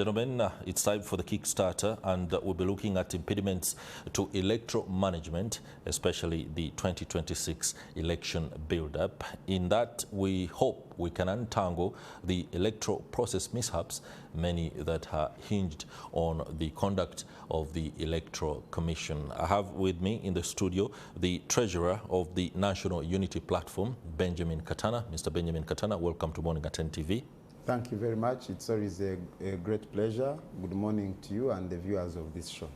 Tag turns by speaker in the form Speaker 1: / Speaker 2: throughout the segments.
Speaker 1: Gentlemen, it's time for the Kickstarter, and we'll be looking at impediments to electoral management, especially the 2026 election build-up. In that, we hope we can untangle the electoral process mishaps, many that are hinged on the conduct of the Electoral Commission. I have with me in the studio the Treasurer of the National Unity Platform, Benjamin Katana. Mr. Benjamin Katana, welcome to Morning at NTV.
Speaker 2: Thank you very much. It's always a great pleasure. Good morning to you and the viewers of this show.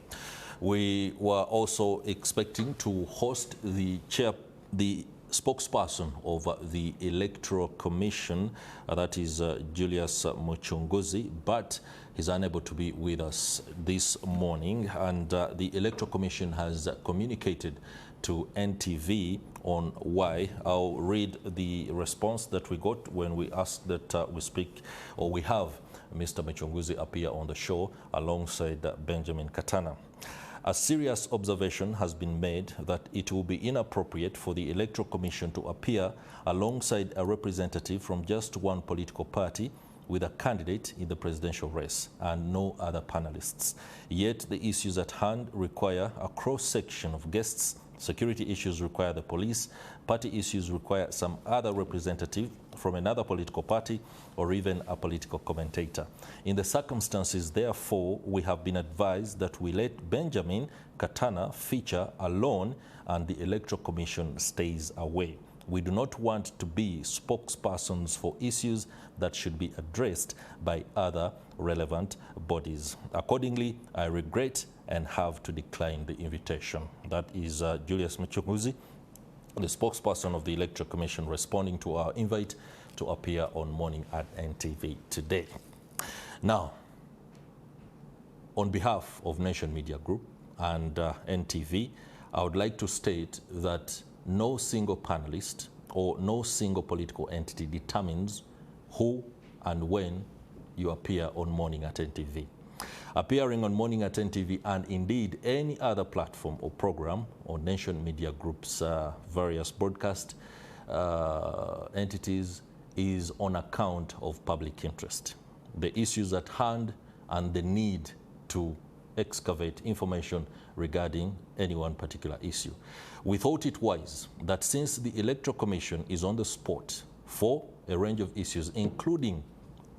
Speaker 1: We were also expecting to host the spokesperson of the Electoral Commission, that is Julius Muchunguzi, but he's unable to be with us this morning. And the Electoral Commission has communicated to NTV on why. I'll read the response that we got when we asked that we have Mr. Muchunguzi appear on the show alongside Benjamin Katana. A serious observation has been made that it will be inappropriate for the Electoral Commission to appear alongside a representative from just one political party with a candidate in the presidential race and no other panelists. Yet the issues at hand require a cross-section of guests. Security issues require the police, party issues require some other representative from another political party or even a political commentator. In the circumstances, therefore, we have been advised that we let Benjamin Katana feature alone and the Electoral Commission stays away. We do not want to be spokespersons for issues that should be addressed by other relevant bodies. Accordingly, I regret and have to decline the invitation. That is Julius Muchunguzi, the spokesperson of the Electoral Commission, responding to our invite to appear on Morning at NTV today. Now, on behalf of Nation Media Group and NTV, I would like to state that no single panelist or no single political entity determines who and when you appear on Morning at NTV. Appearing on Morning at NTV and indeed any other platform or program on Nation Media Group's various broadcast entities is on account of public interest. The issues at hand and the need to excavate information regarding any one particular issue. We thought it wise that since the Electoral Commission is on the spot for a range of issues, including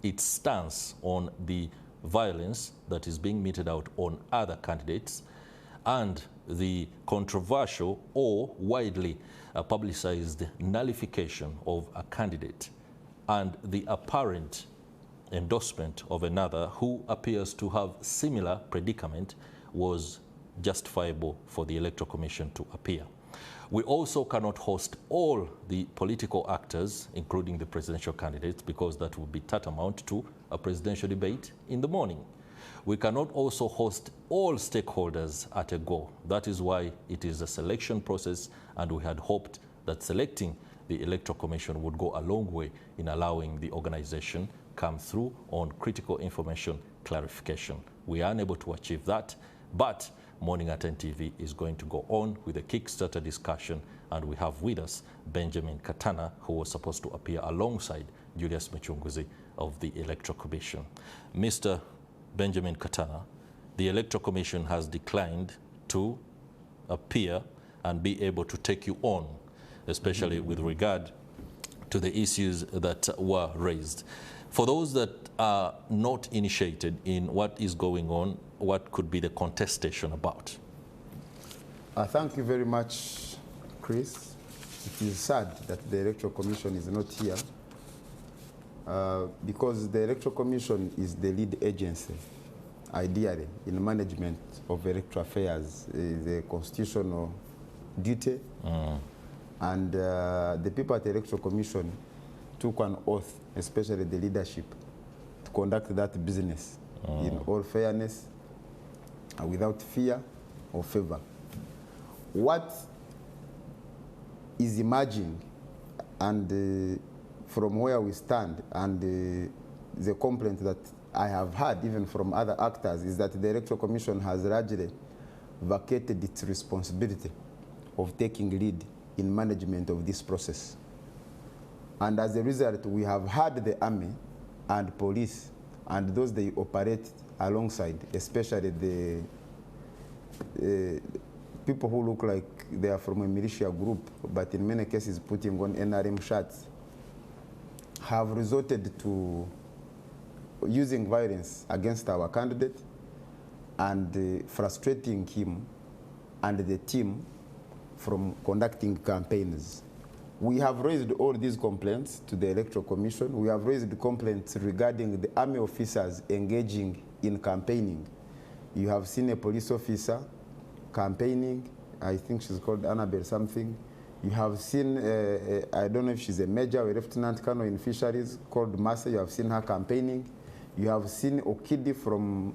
Speaker 1: its stance on the violence that is being meted out on other candidates and the controversial or widely publicized nullification of a candidate and the apparent endorsement of another who appears to have similar predicament, was justifiable for the Electoral Commission to appear. We also cannot host all the political actors, including the presidential candidates, because that would be tantamount to a presidential debate in the morning. We cannot also host all stakeholders at a go. That is why it is a selection process, and we had hoped that selecting the Electoral Commission would go a long way in allowing the organization come through on critical information clarification. We are unable to achieve that, but Morning at NTV is going to go on with a Kickstarter discussion, and we have with us Benjamin Katana, who was supposed to appear alongside Julius Muchunguzi of the Electoral Commission. Mr. Benjamin Katana, the Electoral Commission has declined to appear and be able to take you on, especially with regard to the issues that were raised. For those that are not initiated in what is going on, what could be the contestation about?
Speaker 2: Thank you very much, Chris. It is sad that the Electoral Commission is not here because the Electoral Commission is the lead agency, ideally, in management of electoral affairs, the constitutional duty. And the people at the Electoral Commission took an oath, especially the leadership, to conduct that business in all fairness, without fear or favor. What is emerging, and from where we stand, and the complaint that I have heard even from other actors, is that the Electoral Commission has largely vacated its responsibility of taking lead in management of this process. And as a result, we have had the army and police and those they operate alongside, especially the people who look like they are from a militia group, but in many cases putting on NRM shirts, have resorted to using violence against our candidate and frustrating him and the team from conducting campaigns. We have raised all these complaints to the Electoral Commission. We have raised complaints regarding the army officers engaging in campaigning. You have seen a police officer campaigning. I think she's called Annabelle something. You have seen, I don't know if she's a major or a lieutenant colonel in fisheries called Massa. You have seen her campaigning. You have seen Okidi from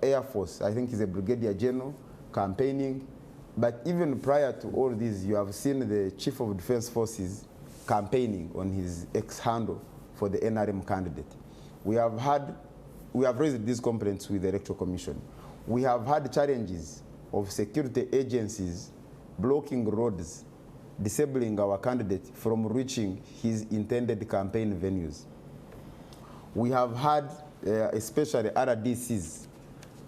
Speaker 2: Air Force, I think he's a brigadier general, campaigning. But even prior to all this, you have seen the Chief of Defense Forces campaigning on his ex-handle for the NRM candidate. We have raised these complaints with the Electoral Commission. We have had challenges of security agencies blocking roads, disabling our candidate from reaching his intended campaign venues. We have had, especially RDCs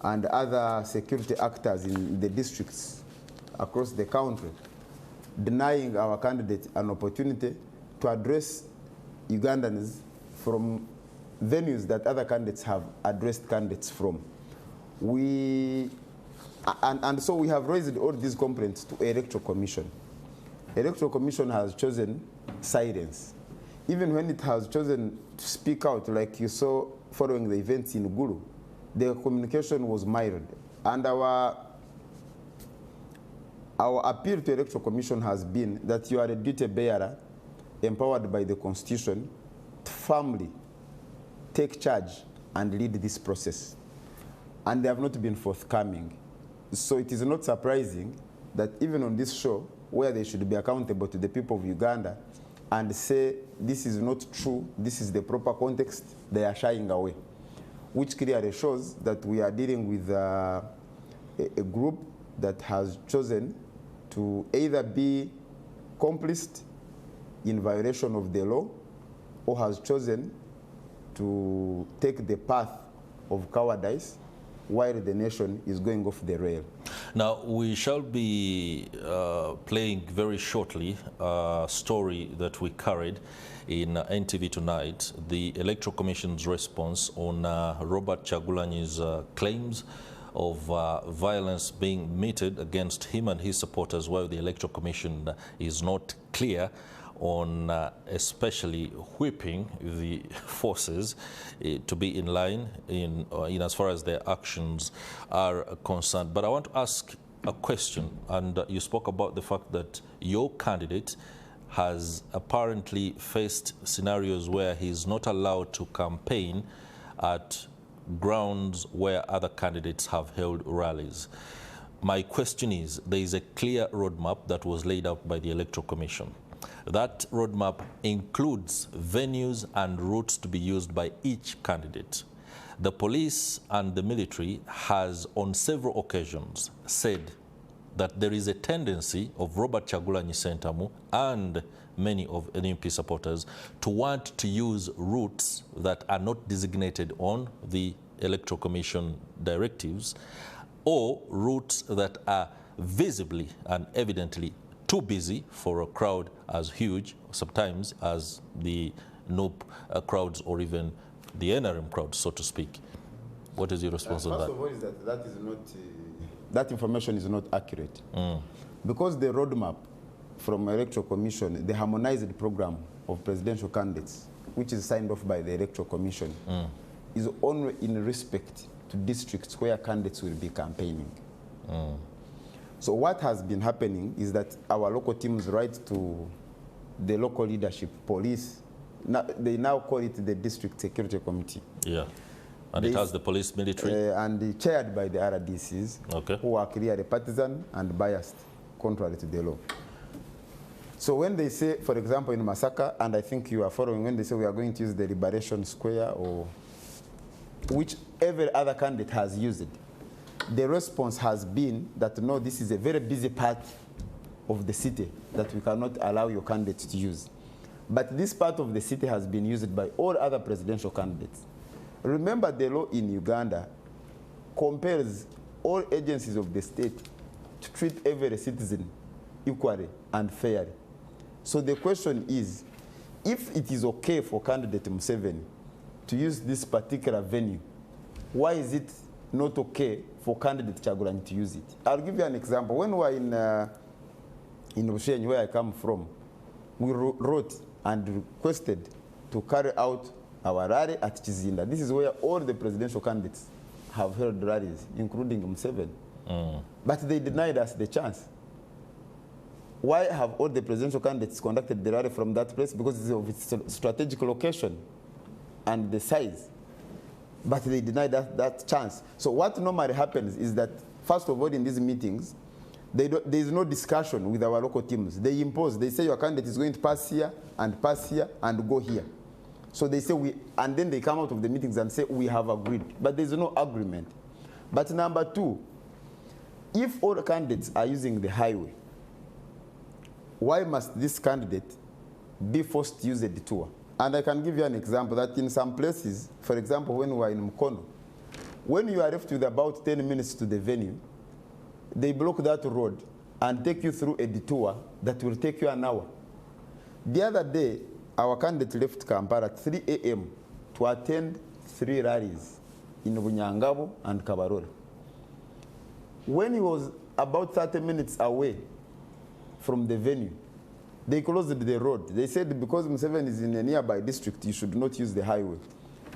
Speaker 2: and other security actors in the districts across the country, denying our candidate an opportunity to address Ugandans from venues that other candidates have addressed candidates from. And so we have raised all these complaints to Electoral Commission. Electoral Commission has chosen silence. Even when it has chosen to speak out, like you saw following the events in Gulu, the communication was mild. And our appeal to Electoral Commission has been that you are a duty bearer empowered by the Constitution to firmly take charge and lead this process. And they have not been forthcoming. So it is not surprising that even on this show, where they should be accountable to the people of Uganda and say this is not true, this is the proper context, they are shying away, which clearly shows that we are dealing with a group that has chosen to either be complicit in violation of the law or has chosen to take the path of cowardice while the nation is going off the rail.
Speaker 1: Now, we shall be playing very shortly a story that we carried in NTV tonight, the Electoral Commission's response on Robert Chagulanyi's claims of violence being meted against him and his supporters, while the Electoral Commission is not clear on especially whipping the forces to be in line in as far as their actions are concerned. But I want to ask a question, and you spoke about the fact that your candidate has apparently faced scenarios where he's not allowed to campaign at grounds where other candidates have held rallies. My question is, there is a clear roadmap that was laid out by the Electoral Commission. That roadmap includes venues and routes to be used by each candidate. The police and the military has on several occasions said that there is a tendency of Robert Chagulanyi Sentamu and many of NMP supporters to want to use routes that are not designated on the Electoral Commission directives, or routes that are visibly and evidently too busy for a crowd as huge, sometimes as the NOP crowds or even the NRM crowds, so to speak. What is your response on that?
Speaker 2: First of all, is that is not, that information is not accurate. Because the roadmap from Electoral Commission, the harmonized program of presidential candidates, which is signed off by the Electoral Commission, is only in respect to districts where candidates will be campaigning. So what has been happening is that our local teams write to the local leadership, police. They now call it the District Security Committee. Yeah,
Speaker 1: and it has the police, military.
Speaker 2: And chaired by the RDCs, who are clearly partisan and biased, contrary to the law. So when they say, for example, in Masaka, and I think you are following, when they say we are going to use the Liberation Square, or which every other candidate has used it, the response has been that no, this is a very busy part of the city that we cannot allow your candidates to use. But this part of the city has been used by all other presidential candidates. Remember, the law in Uganda compels all agencies of the state to treat every citizen equally and fairly. So the question is, if it is okay for candidate Museveni to use this particular venue, why is it not okay for candidate Kyagulanyi to use it? I'll give you an example. When we were in Bushenyi, where I come from, we wrote and requested to carry out our rally at Chizinda. This is where all the presidential candidates have held rallies, including Museveni. But they denied us the chance. Why have all the presidential candidates conducted the rally from that place? Because of its strategic location and the size. But they denied that chance. So what normally happens is that, first of all, in these meetings, there is no discussion with our local teams. They impose. They say your candidate is going to pass here and go here. So they say and then they come out of the meetings and say we have agreed. But there is no agreement. But number two, if all the candidates are using the highway, why must this candidate be forced to use a detour? And I can give you an example that in some places, for example, when we were in Mukono, when you are left with about 10 minutes to the venue, they block that road and take you through a detour that will take you an hour. The other day, our candidate left Kampala at 3 a.m. to attend 3 rallies in Bunyangabo and Kabarole. When he was about 30 minutes away from the venue, they closed the road. They said because Museveni is in a nearby district, you should not use the highway.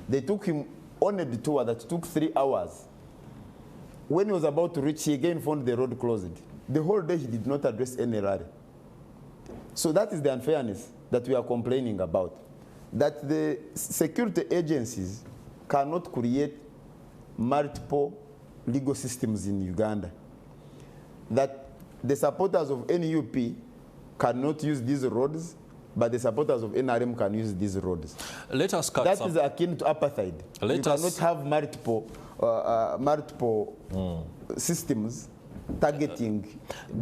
Speaker 2: They took him on a detour that took 3 hours. When he was about to reach, he again found the road closed. The whole day he did not address any rally. So that is the unfairness that we are complaining about. That the security agencies cannot create multiple legal systems in Uganda. That the supporters of NUP cannot use these roads, but the supporters of NRM can use these roads.
Speaker 1: Let us cut
Speaker 2: that is akin to apartheid. You cannot have multiple systems targeting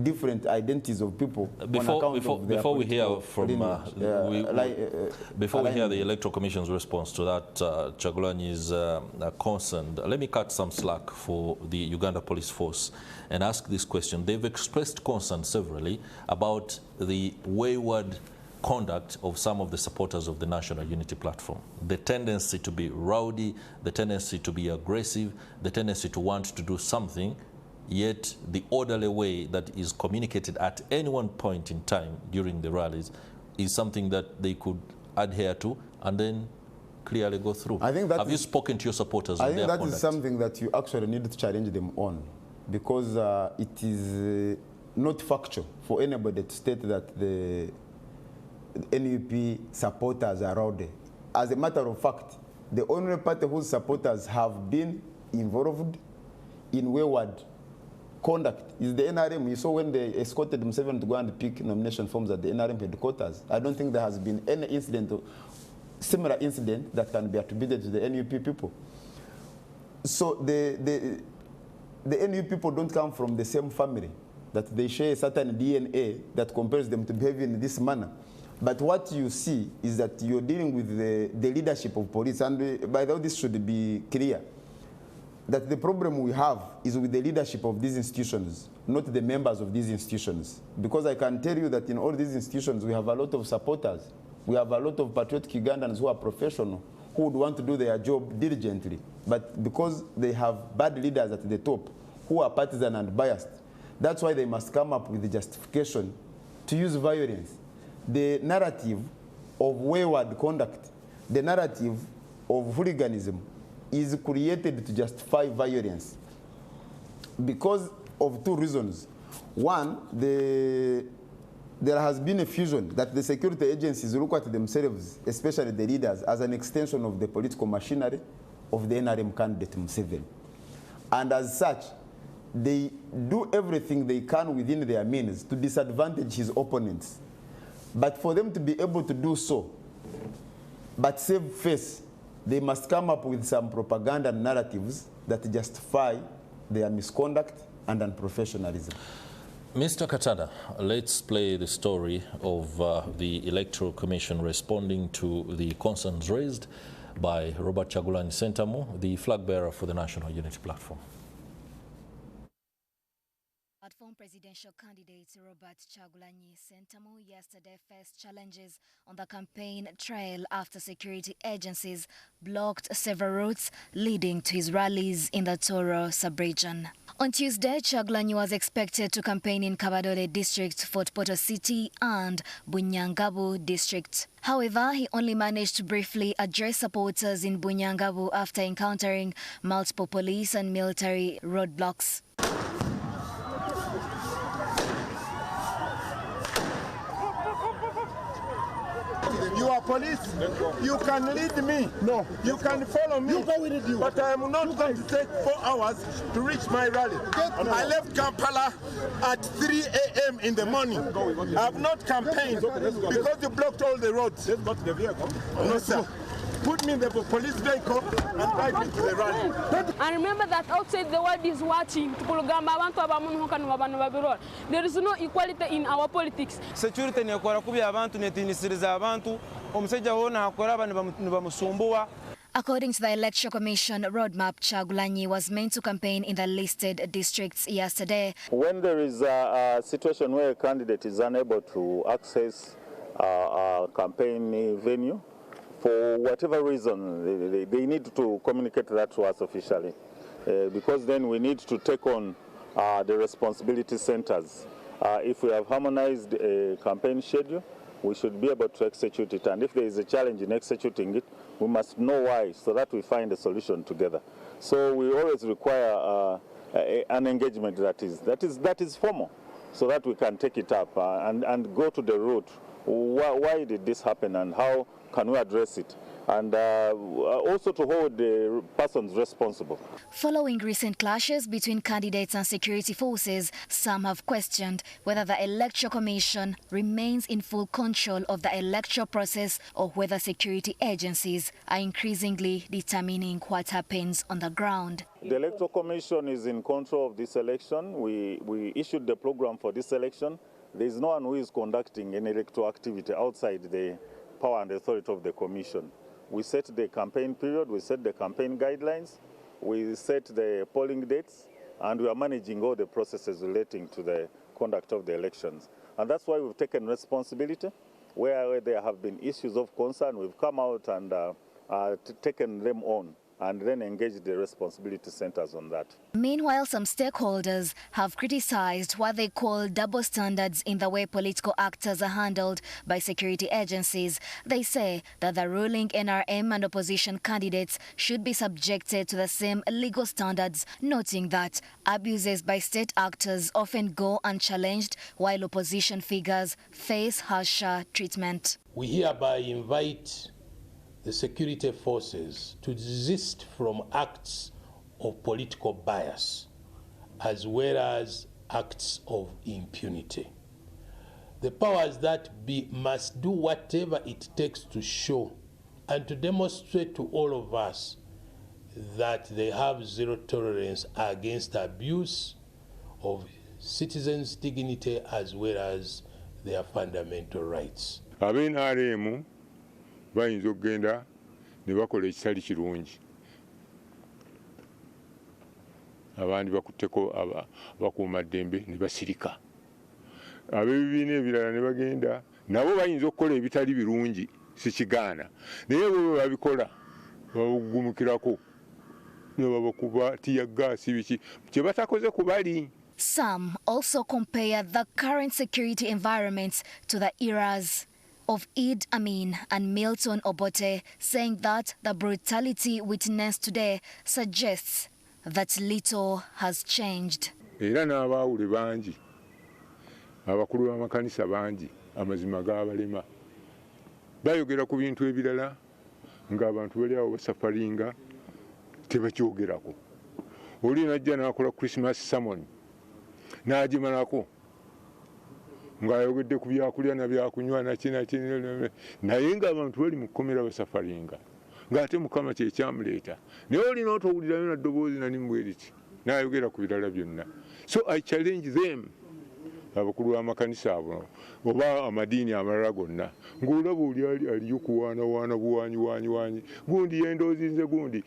Speaker 2: different identities of people.
Speaker 1: Before we hear from before we hear the Electoral Commission's response to that, Kyagulanyi's concern, let me cut some slack for the Uganda Police Force and ask this question. They've expressed concern severally about the wayward conduct of some of the supporters of the National Unity Platform. The tendency to be rowdy, the tendency to be aggressive, the tendency to want to do something, yet the orderly way that is communicated at any one point in time during the rallies is something that they could adhere to and then clearly go through. I think that Have you spoken to your supporters on their conduct? I think that is something that you actually need to challenge them on, because it is not factual for anybody to state that the NUP supporters are rowdy. As a matter of fact, the only party whose supporters have been involved in wayward conduct is the NRM. You saw when they escorted Museveni to go and pick nomination forms at the NRM headquarters. I don't think there has been any incident or similar incident that can be attributed to the NUP people. So the NUP people don't come from the same family, that they share a certain DNA that compels them to behave in this manner. But what you see is that you're dealing with the leadership of police, and by the way, this should be clear, that the problem we have is with the leadership of these institutions, not the members of these institutions. Because I can tell you that in all these institutions, we have a lot of supporters. We have a lot of patriotic Ugandans who are professional, who would want to do their job diligently. But because they have bad leaders at the top, who are partisan and biased, that's why they must come up with the justification to use violence. The narrative of wayward conduct, the narrative of hooliganism is created to justify violence because of 2 reasons. One, there has been a fusion that the security agencies look at themselves, especially the leaders, as an extension of the political machinery of the NRM candidate Museveni. And as such, they do everything they can within their means to disadvantage his opponents. But for them to be able to do so, but save face, they must come up with some propaganda narratives that justify their misconduct and unprofessionalism. Mr. Katada, let's play the story of the Electoral Commission responding to the concerns raised by Robert Kyagulanyi Ssentamu, the flag bearer for the National Unity Platform.
Speaker 3: Platform presidential candidate Robert Kyagulanyi Ssentamu yesterday faced challenges on the campaign trail after security agencies blocked several routes leading to his rallies in the Toro sub-region. On Tuesday, Kyagulanyi was expected to campaign in Kabadole district, Fort Portal City and Bunyangabu district. However, he only managed to briefly address supporters in Bunyangabu after encountering multiple police and military roadblocks.
Speaker 4: You are police. You can lead me. No. You can follow me. You go with you. But I am not going to take 4 hours to reach my rally. I left Kampala at 3 a.m. in the morning. I have not campaigned because you blocked all the roads. Let's go to the vehicle. No, sir. Put me in the police vehicle and drive me to the rally.
Speaker 5: And remember that outside the world is watching. There is no equality in our politics.
Speaker 6: Security nekora kubi abantu netinisiriza abantu omusajja wona akora bamusumbuwa.
Speaker 3: According to the Electoral Commission roadmap, Kyagulanyi was meant to campaign in the listed districts yesterday.
Speaker 7: When there is a situation where a candidate is unable to access a campaign venue, for whatever reason, they need to communicate that to us officially, because then we need to take on the responsibility centers. If we have harmonized a campaign schedule, we should be able to execute it. And if there is a challenge in executing it, we must know why, so that we find a solution together. So we always require an engagement that is formal, so that we can take it up and go to the root. Why did this happen and how can we address it? And also to hold the persons responsible.
Speaker 3: Following recent clashes between candidates and security forces, some have questioned whether the Electoral Commission remains in full control of the electoral process or whether security agencies are increasingly determining what happens on the ground.
Speaker 7: The Electoral Commission is in control of this election. We issued the program for this election. There is no one who is conducting any electoral activity outside the power and authority of the Commission. We set the campaign period, we set the campaign guidelines, we set the polling dates, and we are managing all the processes relating to the conduct of the elections. And that's why we've taken responsibility. Where there have been issues of concern, we've come out and taken them on, and then engage the responsibility centers on that.
Speaker 3: Meanwhile, some stakeholders have criticized what they call double standards in the way political actors are handled by security agencies. They say that the ruling NRM and opposition candidates should be subjected to the same legal standards, noting that abuses by state actors often go unchallenged while opposition figures face harsher treatment.
Speaker 8: We hereby invite the security forces to desist from acts of political bias as well as acts of impunity. The powers that be must do whatever it takes to show and to demonstrate to all of us that they have zero tolerance against abuse of citizens' dignity as well as their fundamental rights.
Speaker 9: Bayinza okugenda ne bakola ekitali kirungi, abandi bakutteko bakuuma ddembe ne basirika, ab'ebibiina ebirala ne bagenda nabo bayinza okukola ebitali birungi, si kigaana, naye bwe babikola babugumukirako ne babakuba tiyaggaasi biki kye batakoze ku bali.
Speaker 3: Some also compare the current security environment to the eras of Idi Amin and Milton Obote, saying that the brutality witnessed today suggests that little has changed.
Speaker 9: Era n'abaawule bangi, abakulu b'amakanisa bangi, amazima g'abalema bayogera ku bintu ebirala ng'abantu bali awo basafaringa tebakyogerako. Oli najja n'akola Christmas sermon n'agimalako ng'ayogedde ku byakulya na byakunywa naki naye ng'abantu bali mu kkomera basafaringa ng'ate Mukama kye kyamuleeta, naye olina otowulirayo na ddoboozi nani mbweriti n'ayogera ku birala byonna. So I challenge them abakulu b'amakanisa abo oba amadiini amalala gonna ng'olaba oli aliyo kuwaanawaana buwaanyiwaanyi gundi yendoozinze gundi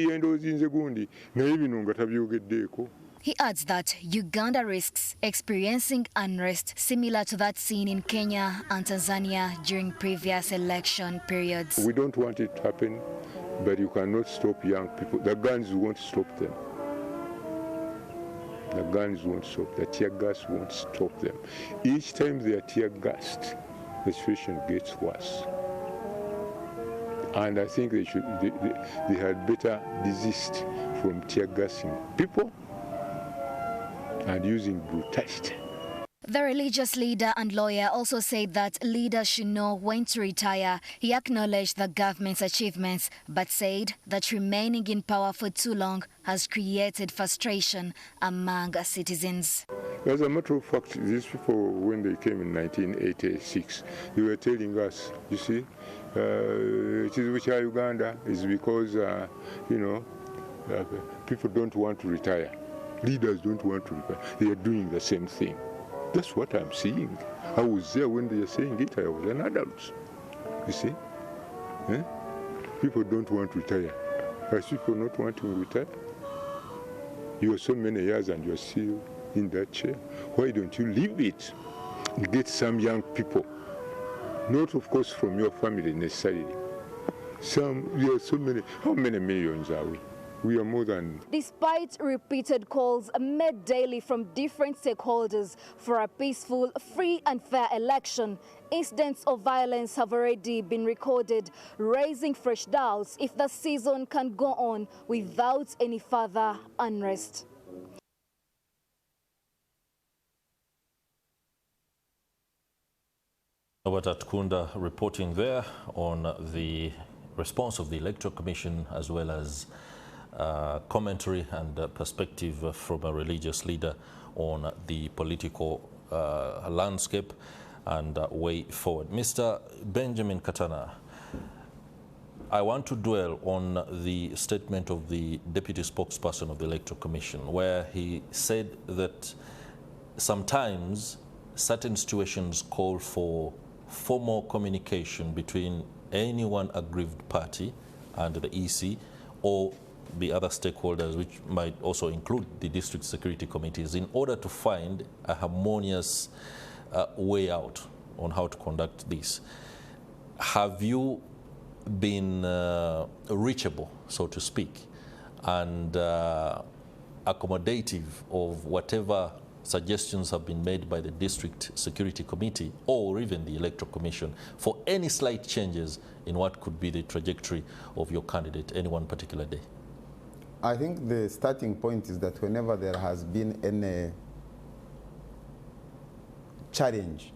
Speaker 9: yendoozinze gundi naye bino nga tabyogeddeeko.
Speaker 3: He adds that Uganda risks experiencing unrest similar to that seen in Kenya and Tanzania during previous election periods.
Speaker 9: We don't want it to happen, but you cannot stop young people. The guns won't stop them. The guns won't stop. The tear gas won't stop them. Each time they are tear gassed, the situation gets worse. And I think they had better desist from tear gassing people and using brutality.
Speaker 3: The religious leader and lawyer also said that leaders should know when to retire. He acknowledged the government's achievements, but said that remaining in power for too long has created frustration among citizens.
Speaker 9: As a matter of fact, these people, when they came in 1986, they were telling us, you see, it is which are Uganda is because, people don't want to retire. Leaders don't want to retire. They are doing the same thing. That's what I'm seeing. I was there when they were saying it. I was an adult. You see? People don't want to retire. Are people not wanting to retire? You are so many years and you're still in that chair. Why don't you leave it? Get some young people. Not, of course, from your family necessarily. There are so many. How many millions are we? We are more than...
Speaker 10: Despite repeated calls made daily from different stakeholders for a peaceful, free and fair election, incidents of violence have already been recorded, raising fresh doubts if the season can go on without any further unrest.
Speaker 1: Robert Atkunda reporting there on the response of the Electoral Commission as well as commentary and perspective from a religious leader on the political landscape and way forward. Mr. Benjamin Katana, I want to dwell on the statement of the deputy spokesperson of the Electoral Commission, where he said that sometimes certain situations call for formal communication between any one aggrieved party and the EC or the other stakeholders, which might also include the district security committees, in order to find a harmonious way out on how to conduct this. Have you been reachable, so to speak, and accommodative of whatever suggestions have been made by the district security committee or even the Electoral Commission for any slight changes in what could be the trajectory of your candidate any one particular day?
Speaker 2: I think the starting point is that whenever there has been any challenge,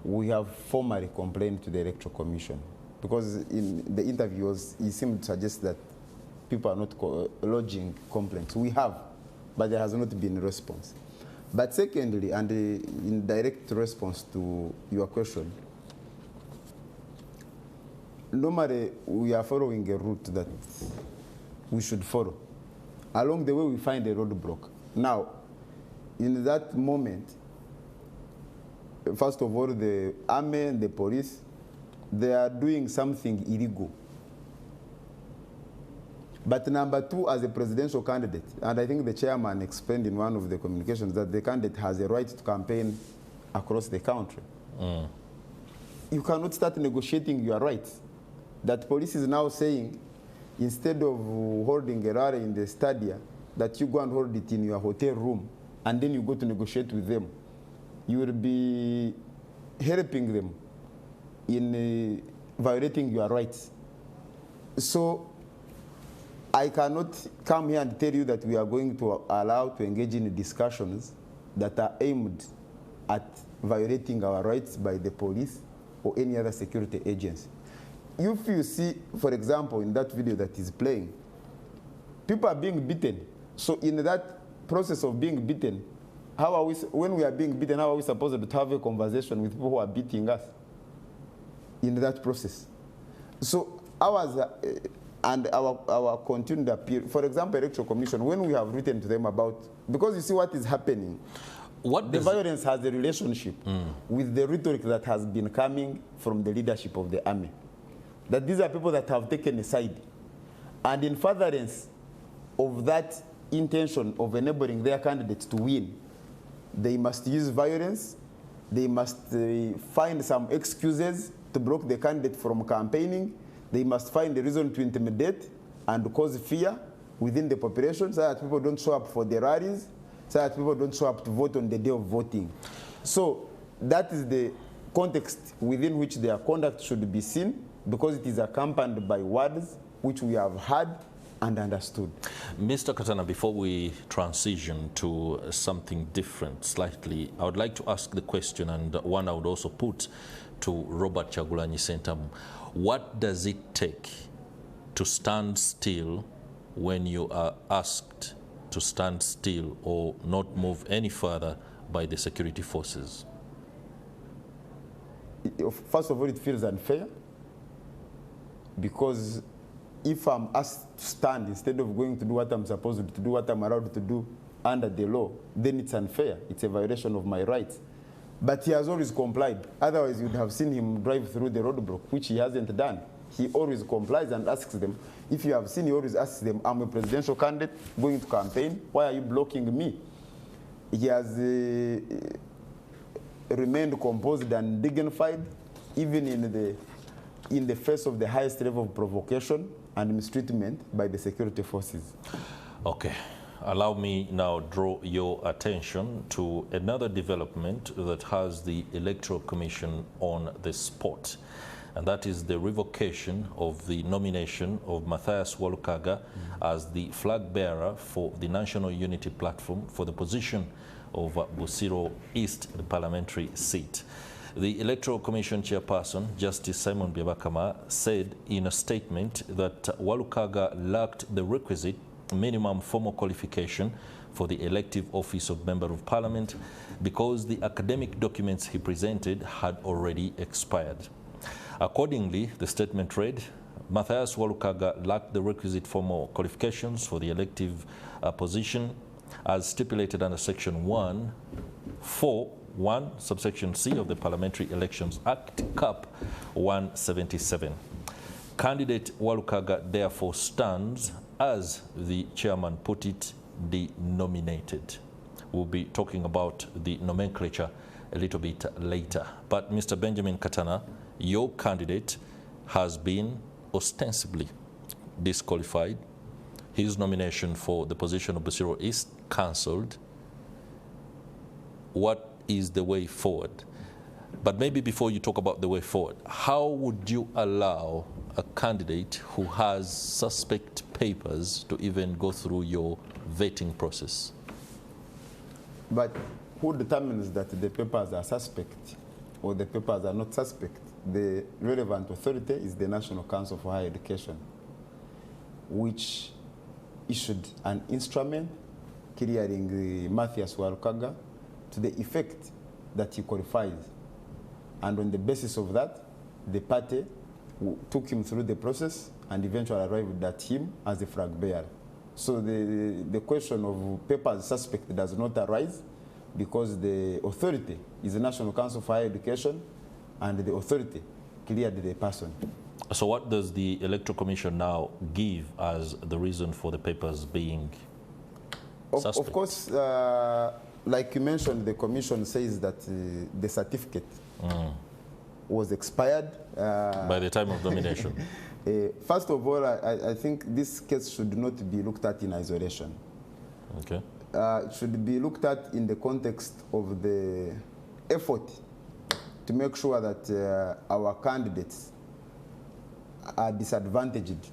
Speaker 2: we have formally complained to the Electoral Commission. Because in the interviews, he seemed to suggest that people are not lodging complaints. We have, but there has not been a response. But secondly, and in direct response to your question, normally we are following a route that we should follow. Along the way, we find a roadblock. Now, in that moment, first of all, the army and the police, they are doing something illegal. But number two, as a presidential candidate, and I think the chairman explained in one of the communications that the candidate has a right to campaign across the country. You cannot start negotiating your rights. That police is now saying, instead of holding a rally in the stadium, that you go and hold it in your hotel room, and then you go to negotiate with them. You will be helping them in violating your rights. So I cannot come here and tell you that we are going to allow to engage in discussions that are aimed at violating our rights by the police or any other security agency. If you see, for example, in that video that is playing, people are being beaten. So in that process of being beaten, how are we, when we are being beaten, how are we supposed to have a conversation with people who are beating us in that process? So ours, and our continued appeal, for example, Electoral Commission, when we have written to them about, because you see what is happening. The violence has a relationship with the rhetoric that has been coming from the leadership of the army. That these are people that have taken a side. And in furtherance of that intention of enabling their candidates to win, they must use violence, they must find some excuses to block the candidate from campaigning, they must find a reason to intimidate and cause fear within the population so that people don't show up for the rallies, so that people don't show up to vote on the day of voting. So that is the context within which their conduct should be seen, because it is accompanied by words which we have heard and understood.
Speaker 1: Mr. Katana, before we transition to something different slightly, I would like to ask the question, and one I would also put to Robert Kyagulanyi Ssentamu. What does it take to stand still when you are asked to stand still or not move any further by the security forces?
Speaker 2: First of all, it feels unfair, because if I'm asked to stand instead of going to do what I'm supposed to do, what I'm allowed to do under the law, then it's unfair. It's a violation of my rights. But he has always complied. Otherwise, you'd have seen him drive through the roadblock, which he hasn't done. He always complies and asks them. If you have seen, he always asks them, I'm a presidential candidate going to campaign. Why are you blocking me? He has remained composed and dignified, even in the face of the highest level of provocation and mistreatment by the security forces.
Speaker 1: Okay. Allow me now draw your attention to another development that has the Electoral Commission on the spot, and that is the revocation of the nomination of Mathias Walukaga as the flag bearer for the National Unity Platform for the position of Busiro East, the parliamentary seat. The Electoral Commission chairperson, Justice Simon Byabakama, said in a statement that Walukaga lacked the requisite minimum formal qualification for the elective office of Member of Parliament because the academic documents he presented had already expired. Accordingly, the statement read, Mathias Walukaga lacked the requisite formal qualifications for the elective position as stipulated under Section 1(4)(1) subsection C of the Parliamentary Elections Act, Cap 177. Candidate Walukaga therefore stands, as the chairman put it, denominated. We'll be talking about the nomenclature a little bit later. But Mr. Benjamin Katana, your candidate has been ostensibly disqualified. His nomination for the position of Busiro East cancelled. What is the way forward? But maybe before you talk about the way forward, how would you allow a candidate who has suspect papers to even go through your vetting process?
Speaker 2: But who determines that the papers are suspect or the papers are not suspect? The relevant authority is the National Council for Higher Education, which issued an instrument clearing Mathias Walukaga to the effect that he qualifies. And on the basis of that, the party took him through the process and eventually arrived at him as a flag bearer. So the question of papers suspect does not arise because the authority is the National Council for Higher Education and the authority cleared the person.
Speaker 1: So what does the Electoral Commission now give as the reason for the papers being suspect?
Speaker 2: Of course, like you mentioned, the Commission says that the certificate was expired.
Speaker 1: By the time of nomination.
Speaker 2: First of all, I think this case should not be looked at in isolation.
Speaker 1: Okay.
Speaker 2: It should be looked at in the context of the effort to make sure that our candidates are disadvantaged.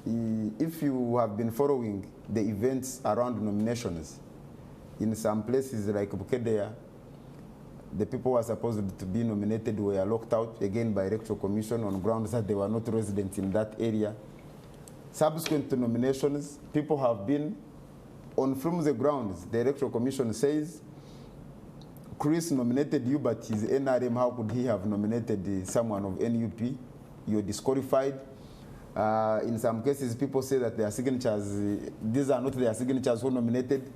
Speaker 2: If you have been following the events around nominations, in some places like Bukedea, the people who are supposed to be nominated were locked out again by Electoral Commission on grounds that they were not residents in that area. Subsequent to nominations, people have been on flimsy grounds. The Electoral Commission says, Chris nominated you, but he's NRM. How could he have nominated someone of NUP? You're disqualified. In some cases, people say that their signatures, these are not their signatures who nominated.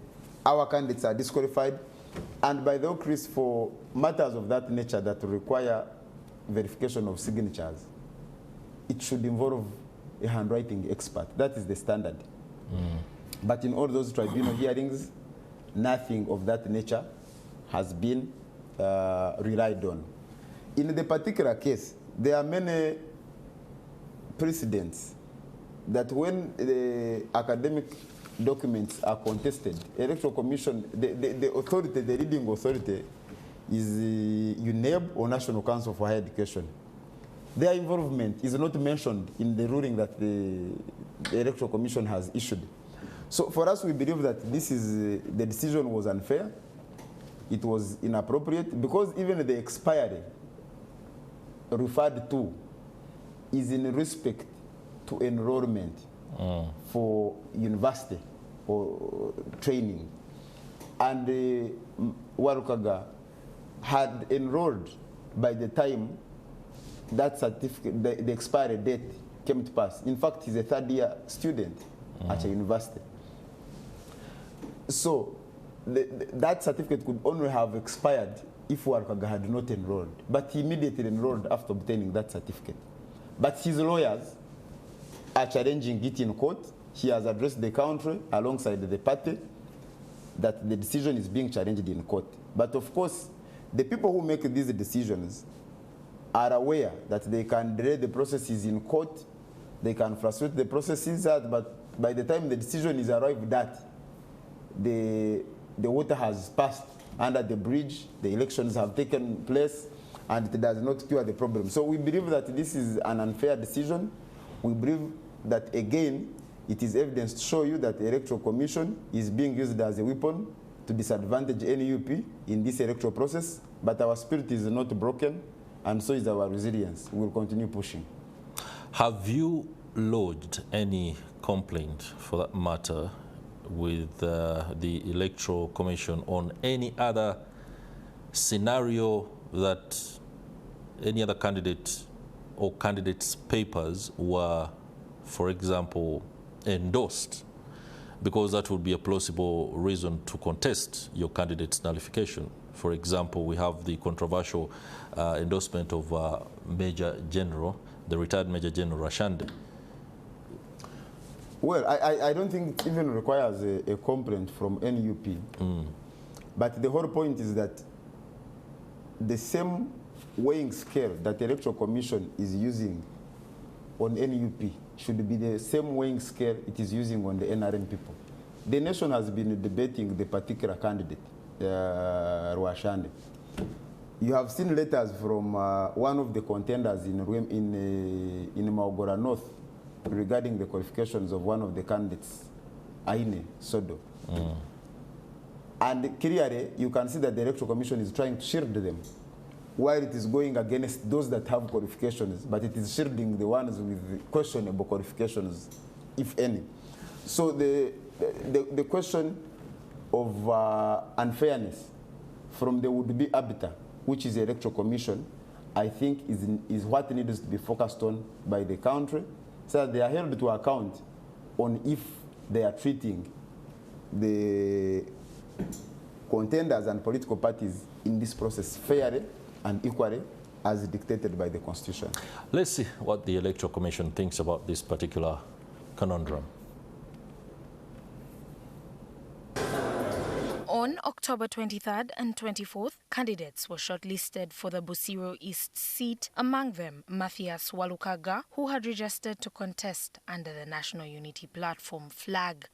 Speaker 2: Our candidates are disqualified. And by the way, Chris, for matters of that nature that require verification of signatures, it should involve a handwriting expert. That is the standard. But in all those tribunal hearings, nothing of that nature has been relied on. In the particular case, there are many precedents that when the academic documents are contested, Electoral Commission, the authority, the leading authority is UNEB or National Council for Higher Education. Their involvement is not mentioned in the ruling that the Electoral Commission has issued. So for us, we believe that this is, the decision was unfair, it was inappropriate, because even the expiry referred to is in respect to enrollment for university or training. And Walukaga had enrolled by the time that certificate, the expiry date came to pass. In fact, he's a third-year student at a university. So that certificate could only have expired if Walukaga had not enrolled. But he immediately enrolled after obtaining that certificate. But his lawyers are challenging it in court. He has addressed the country alongside the party that the decision is being challenged in court. But of course, the people who make these decisions are aware that they can delay the processes in court, they can frustrate the processes, but by the time the decision is arrived at, the water has passed under the bridge, the elections have taken place, and it does not cure the problem. So we believe that this is an unfair decision. We believe that, again, it is evidence to show you that the Electoral Commission is being used as a weapon to disadvantage NUP in this electoral process, but our spirit is not broken, and so is our resilience. We will continue pushing.
Speaker 1: Have you lodged any complaint, for that matter, with the Electoral Commission on any other scenario that any other candidate or candidates' papers were, for example, endorsed? Because that would be a plausible reason to contest your candidate's nullification. For example, we have the controversial endorsement of Major General, the retired Major General Rashande.
Speaker 2: Well, I don't think it even requires a complaint from NUP. But the whole point is that the same weighing scale that the Electoral Commission is using on NUP should be the same weighing scale it is using on the NRM people. The nation has been debating the particular candidate, Rwashande. You have seen letters from one of the contenders in Maugora North regarding the qualifications of one of the candidates, Aine Sodo. And clearly, you can see that the Electoral Commission is trying to shield them, while it is going against those that have qualifications, but it is shielding the ones with questionable qualifications, if any. So the question of unfairness from the would-be arbiter, which is the Electoral Commission, I think is what needs to be focused on by the country, so that they are held to account on if they are treating the contenders and political parties in this process fairly and equally as dictated by the Constitution.
Speaker 1: Let's see what the Electoral Commission thinks about this particular conundrum.
Speaker 11: On October 23rd and 24th, candidates were shortlisted for the Busiro East seat, among them Matthias Walukaga, who had registered to contest under the National Unity Platform flag.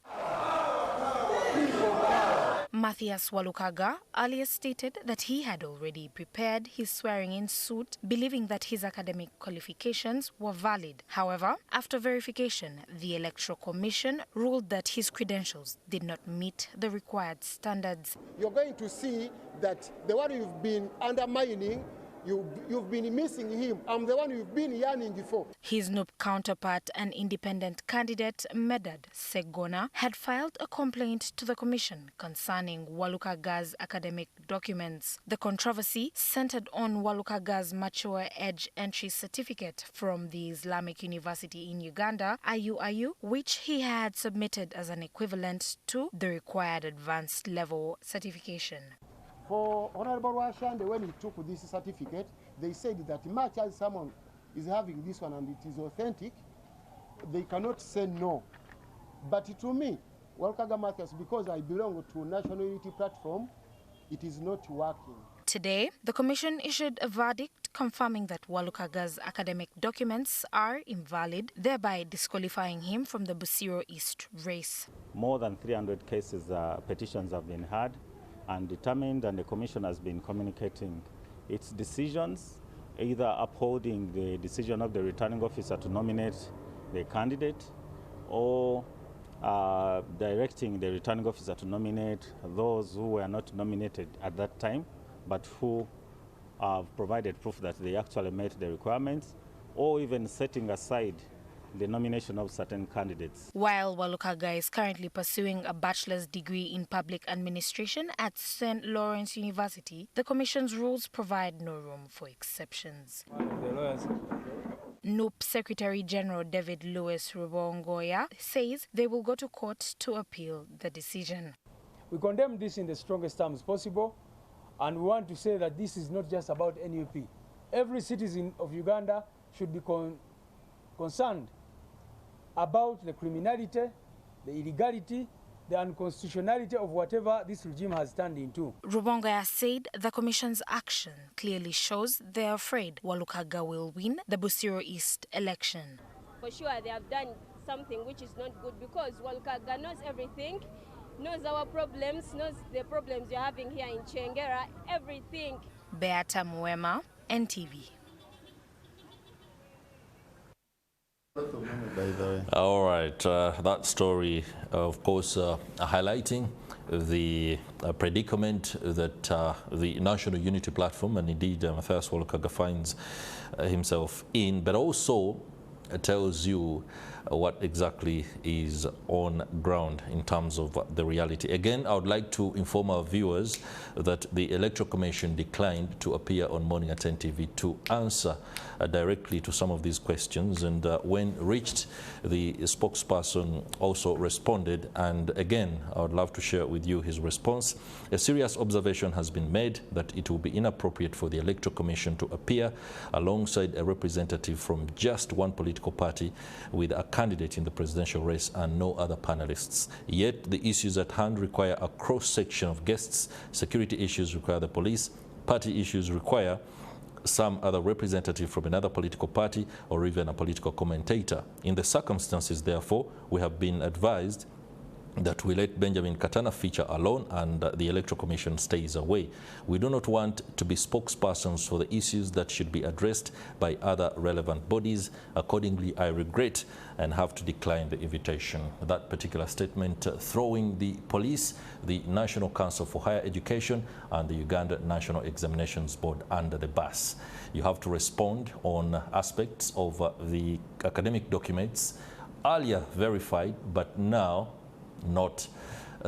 Speaker 11: Matthias Walukaga earlier stated that he had already prepared his swearing-in suit, believing that his academic qualifications were valid. However, after verification, the Electoral Commission ruled that his credentials did not meet the required standards.
Speaker 12: You're going to see that the one you've been undermining, you've been missing him. I'm the one you've been yearning for.
Speaker 11: His NUP counterpart and independent candidate, Medad Segona, had filed a complaint to the commission concerning Walukaga's academic documents. The controversy centered on Walukaga's mature age entry certificate from the Islamic University in Uganda, IUIU, which he had submitted as an equivalent to the required advanced level certification.
Speaker 12: For Honorable Washande, when he took this certificate, they said that much as someone is having this one and it is authentic, they cannot say no. But to me, Walukaga Matthias, because I belong to National Unity Platform, it is not working.
Speaker 11: Today, the Commission issued a verdict confirming that Walukaga's academic documents are invalid, thereby disqualifying him from the Busiro East race.
Speaker 13: More than 300 cases, petitions have been heard and determined, and the Commission has been communicating its decisions, either upholding the decision of the returning officer to nominate the candidate or directing the returning officer to nominate those who were not nominated at that time, but who have provided proof that they actually met the requirements, or even setting aside the nomination of certain candidates.
Speaker 11: While Walukaga is currently pursuing a bachelor's degree in public administration at St. Lawrence University, the Commission's rules provide no room for exceptions. NUP Secretary General David Lewis Rubongoya says they will go to court to appeal the decision.
Speaker 14: We condemn this in the strongest terms possible, and we want to say that this is not just about NUP. Every citizen of Uganda should be concerned about the criminality, the illegality, the unconstitutionality of whatever this regime has turned into.
Speaker 11: Rubongoya said the Commission's action clearly shows they are afraid Walukaga will win the Busiro East election.
Speaker 5: For sure, they have done something which is not good, because Walukaga knows everything, knows our problems, knows the problems you're having here in Chengera, everything.
Speaker 11: Beata Muema, NTV.
Speaker 1: All right, that story, of course, highlighting the predicament that the National Unity Platform and indeed Matthias Walukaga finds himself in, but also tells you what exactly is on ground in terms of the reality. Again, I would like to inform our viewers that the Electoral Commission declined to appear on Morning at NTV to answer directly to some of these questions, and when reached, the spokesperson also responded, and again, I would love to share with you his response. A serious observation has been made that it will be inappropriate for the Electoral Commission to appear alongside a representative from just one political party with a candidate in the presidential race and no other panelists. Yet the issues at hand require a cross-section of guests. Security issues require the police. Party issues require some other representative from another political party or even a political commentator. In the circumstances, therefore, we have been advised that we let Benjamin Katana feature alone and the Electoral Commission stays away. We do not want to be spokespersons for the issues that should be addressed by other relevant bodies. Accordingly, I regret and have to decline the invitation. That particular statement throwing the police, the National Council for Higher Education and the Uganda National Examinations Board under the bus. You have to respond on aspects of the academic documents earlier verified, but now not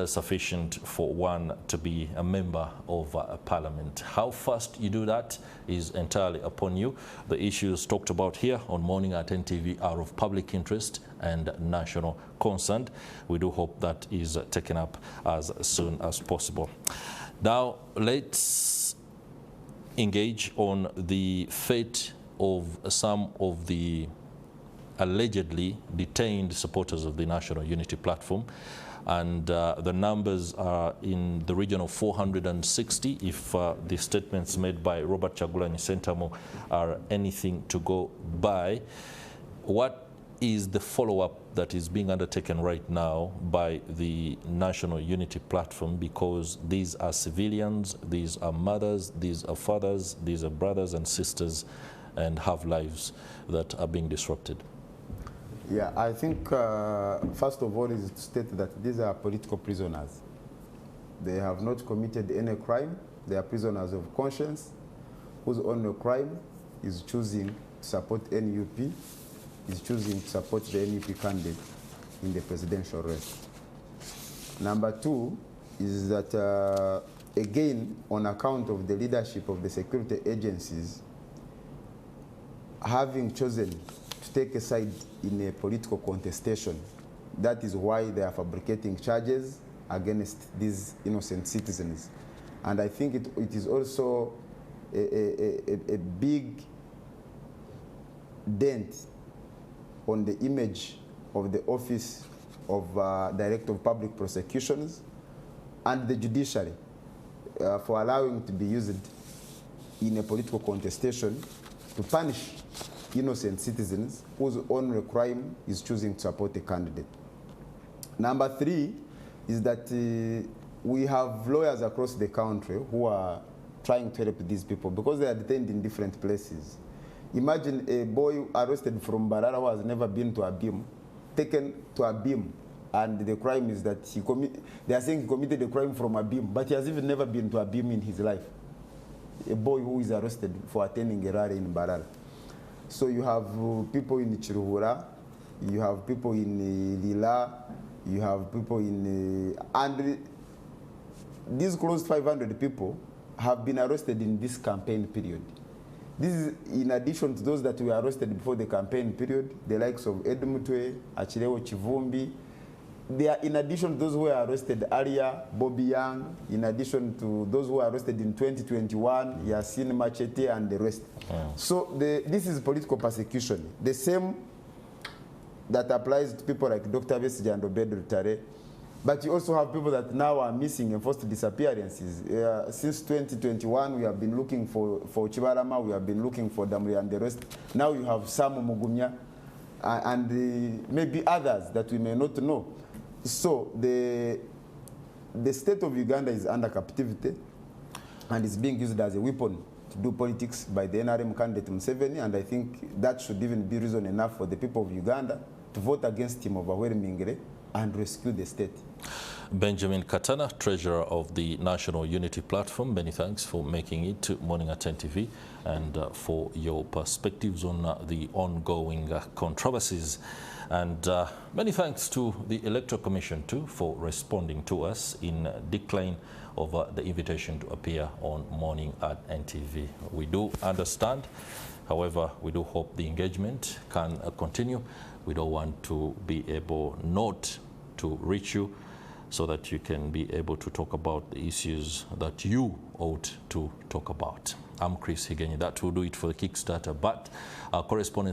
Speaker 1: sufficient for one to be a member of parliament. How fast you do that is entirely upon you. The issues talked about here on Morning at NTV are of public interest and national concern. We do hope that is taken up as soon as possible. Now, let's engage on the fate of some of the allegedly detained supporters of the National Unity Platform. And the numbers are in the region of 460 if the statements made by Robert Kyagulanyi Ssentamu are anything to go by. What is the follow-up that is being undertaken right now by the National Unity Platform? Because these are civilians, these are mothers, these are fathers, these are brothers and sisters, and have lives that are being disrupted.
Speaker 2: Yeah, I think first of all is to state that these are political prisoners. They have not committed any crime. They are prisoners of conscience whose only crime is choosing to support NUP, is choosing to support the NUP candidate in the presidential race. Number two is that, again, on account of the leadership of the security agencies, having chosen to take a side in a political contestation, that is why they are fabricating charges against these innocent citizens. And I think it is also a big dent on the image of the Office of Director of Public Prosecutions and the judiciary for allowing it to be used in a political contestation to punish innocent citizens whose only crime is choosing to support a candidate. Number 3 is that we have lawyers across the country who are trying to help these people because they are detained in different places. Imagine a boy arrested from Barara who has never been to Abim, taken to Abim, and the crime is that they are saying he committed a crime from Abim, but he has even never been to Abim in his life. A boy who is arrested for attending a rally in Barara. So you have people in Chiruhura, you have people in Lila, you have people in... and these close to 500 people have been arrested in this campaign period. This is in addition to those that were arrested before the campaign period, the likes of Edmutwe, Achileo Chivumbi. They are in addition to those who were arrested earlier, Bobby Young, in addition to those who were arrested in 2021, Yasin Machete and the rest. So this is political persecution. The same that applies to people like Dr. Besija and Obed Tare. But you also have people that now are missing and forced disappearances. Since 2021, we have been looking for Chibarama, we have been looking for Damri and the rest. Now you have Samu Mugumya and maybe others that we may not know. So the state of Uganda is under captivity and is being used as a weapon to do politics by the NRM candidate Museveni, and I think that should even be reason enough for the people of Uganda to vote against him overwhelmingly and rescue the state.
Speaker 1: Benjamin Katana, Treasurer of the National Unity Platform, many thanks for making it to Morning at NTV and for your perspectives on the ongoing controversies. And many thanks to the Electoral Commission too for responding to us in decline of the invitation to appear on Morning at NTV. We do understand, however, we do hope the engagement can continue. We don't want to be able not to reach you so that you can be able to talk about the issues that you ought to talk about. I'm Chris Higenyi. That will do it for the Kickstarter, but our correspondent